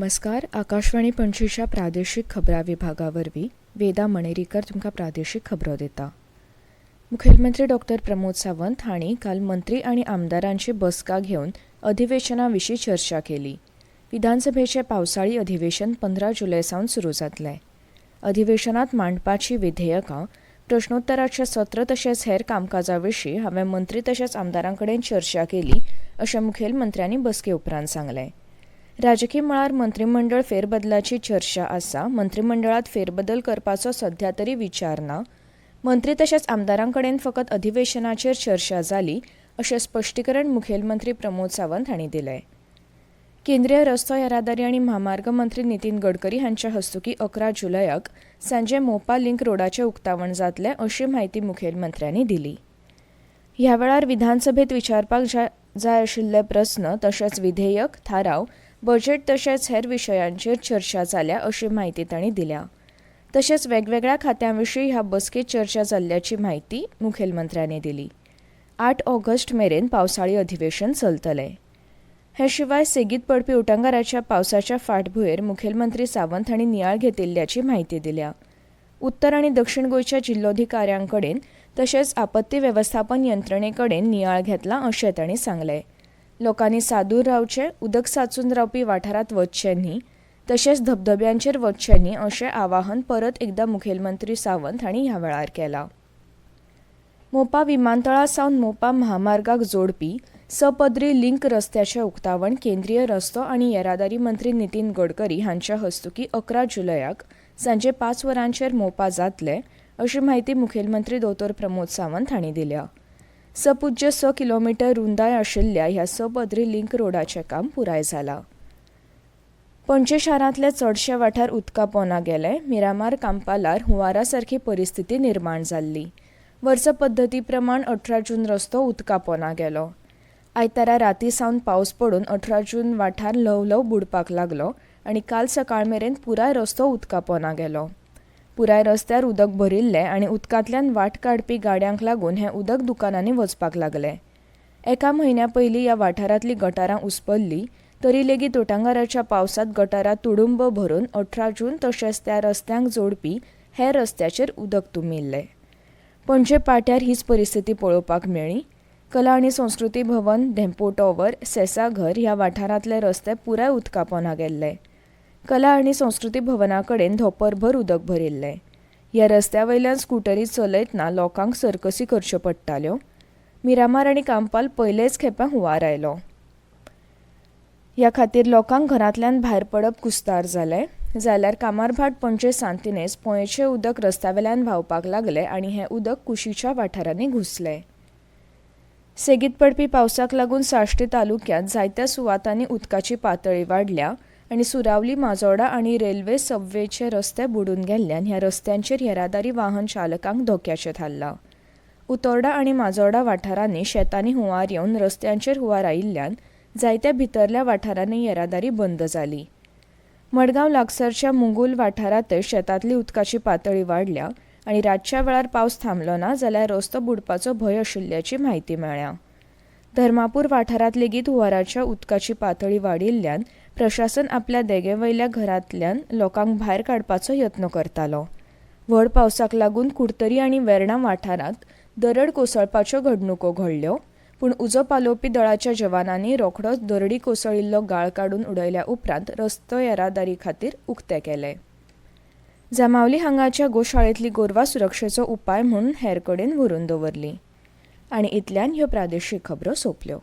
नमस्कार. आकाशवाणी पणजीच्या प्रादेशीक खबरां विभागा वरवीं वेदा मणेरीकर तुमकां प्रादेशीक खबरो दिता. मुखेलमंत्री डॉक्टर प्रमोद सावंत हांणी काल मंत्री आनी आमदारांची बसका घेवन अधिवेशना विशीं चर्चा केली. विधानसभेचें पावसाळी अधिवेशन 15 जुलय सावन सुरू जातलें. अधिवेशनात मांडपाचीं विधेयकां, प्रश्नोत्तराचें सत्र तशेंच हेर कामकाजा विशीं हांवें मंत्री तशेंच आमदारां कडेन चर्चा केली अशें मुखेलमंत्र्यांनी बसके उपरांत सांगलें. राजकीय मळार मंत्रिमंडळ फेरबदलाची चर्चा आसा. मंत्रिमंडळात फेरबदल करपाचो सध्या तरी विचार ना. मंत्री तशेंच आमदारां कडेन फकत अधिवेशनाचेर चर्चा जाली अशें स्पश्टीकरण मुखेलमंत्री प्रमोद सावंत हांणी दिलें. केंद्रीय रस्तो येरादारी आनी म्हामार्ग मंत्री नितीन गडकरी हांच्या हस्तुकीं 11 जुलयाक सांजे मोपा लिंक रोडाचें उक्तावण जातलें अशी म्हायती मुखेलमंत्र्यांनी दिली. ह्या वेळार विधानसभेत विचारपाक जाय आशिल्ले प्रस्न तशेंच विधेयक, थाराव, बजेट तशेंच हेर विशयांचेर चर्चा जाल्या अशी म्हायती तांणी दिल्या. तशेंच वेगवेगळ्या खात्यां विशीं ह्या बसकेत चर्चा जाल्ल्याची म्हायती मुखेलमंत्र्यांनी दिली. 8 ऑगस्ट मेरेन पावसाळी अधिवेशन चलतलें. हे शिवाय सेगीत पडपी उटंगाराच्या पावसाच्या फाटभुंयेर मुखेलमंत्री सावंत हांणी नियाळ घेतिल्ल्याची म्हायती दिल्या. उत्तर आनी दक्षिण गोंयच्या जिल्लोधिकाऱ्यां कडेन तशेंच आपत्ती वेवस्थापन यंत्रणे कडेन नियाळ घेतला अशें तांणी सांगलें. लोकांनी सादूर रावचें, उदक सांचून रावपी वाठारांत वचचें न्ही, तशेंच धबधब्यांचेर वचचें न्ही अशें आवाहन परत एकदां मुखेलमंत्री सावंत हांणी ह्या वेळार केलां. मोपा विमानतळा सावन मोपा म्हामार्गाक जोडपी सपदरी लिंक रस्त्याचें उक्तावण केंद्रीय रस्तो आनी येरादारी मंत्री नितीन गडकरी हांच्या हस्तुकीं 11 जुलयाक सांजे 5 वरांचेर मोपा जातलें अशी म्हायती मुखेलमंत्री दोतोर प्रमोद सावंत हांणी दिल्या. सपुज्य 6 किलोमीटर रुंदाय आशिल्ल्या ह्या सपदरी लिंक रोडाचें काम पुराय जालां. पणजे शारांतले चडशे वाठार उदका पोंदा गेले. मिरामार कांपालार हुंवारा सारकी परिस्थिती निर्माण जाल्ली. वर्सा पद्दती प्रमाण 18 जून रस्तो उदका पोंदा गेलो. आयतारा राती सावन पावस पडून 18 जून वाठार ल्हव ल्हव बुडपाक लागलो आनी काल सकाळ मेरेन पुराय रस्तो उदका पोंदा गेलो. पुराय रस्त्यार उदक भरिल्लें आनी उदकांतल्यान वाट काडपी गाड्यांक लागून हें उदक दुकानांनी वचपाक लागलें. एका म्हयन्या पयलीं ह्या वाठारांतलीं गटारां उसपल्लीं तरी लेगीत उटंगाराच्या पावसांत गटारां तुडुंब भरून 18 जून तशेंच त्या रस्त्यांक जोडपी हेर रस्त्याचेर उदक तुंबिल्लें. पणजे पाट्यार हीच परिस्थिती पळोवपाक मेळ्ळी. कला आनी संस्कृती भवन, धेंपो टॉवर, सेसा घर ह्या वाठारांतले रस्ते पुराय उदका पोंदा गेल्ले. कला आनी संस्कृती भवना कडेन धोंपरभर उदक भरिल्लें. ह्या रस्त्या वयल्यान स्कुटरी चलयतना लोकांक सरकसी करच्यो पडटाल्यो. मिरामार आनी कांपाल पयलेच खेपे हुंवार आयलो. ह्या खातीर लोकांक घरांतल्यान भायर पडप कुस्तार जालें. जाल्यार कामारभाट पणजे सांतिनेज पोंयेचें उदक रस्त्यावेल्यान व्हांवपाक लागलें आनी हें उदक कुशीच्या वाठारांनी घुसलें. सेगीत पडपी पावसाक लागून साश्टी तालुक्यांत जायत्या सुवातांनी उदकाची पातळी वाडल्या आनी सुरावली, माजोर्डा आनी रेल्वे सबवेचे रस्ते बुडून गेल्ल्यान ह्या रस्त्यांचेर येरादारी वाहन चालकांक धोक्याचें थारलां. उतोर्डा आनी माजोर्डा वाठारांनी शेतांनी हुंवार येवन रस्त्यांचेर हुंवार आयिल्ल्यान जायत्या भितरल्या वाठारांनी येरादारी बंद जाली. मडगांव लागसारच्या मुंगूल वाठारांतय शेतांतली उदकाची पातळी वाडल्या आनी रातच्या वेळार पावस थांबलो ना जाल्यार रस्तो बुडपाचो भंय आशिल्ल्याची म्हायती मेळ्ळ्या. धर्मापूर वाठारांत लेगीत हुंवाराच्या उदकाची पातळी वाडिल्ल्यान प्रशासन आपल्या देगेवयल्या घरांतल्यान लोकांक भायर काडपाचो यत्न करतालो. व्हड पावसाक लागून कुडतरी आनी वेर्णा वाठारांत दरड कोसळपाच्यो घडणुको घडल्यो, पूण उजो पालोवपी दळाच्या जवानांनी रोखडोच दरडी कोसळिल्लो गाळ काडून उडयल्या उपरांत रस्तो येरादारी खातीर उक्ते केले. जामावली हांगाच्या गोशाळेंतली गोरवां सुरक्षेचो उपाय म्हणून हेर कडेन व्हरून दवरली. आनी इतल्यान ह्यो प्रादेशीक खबरो सोंपल्यो.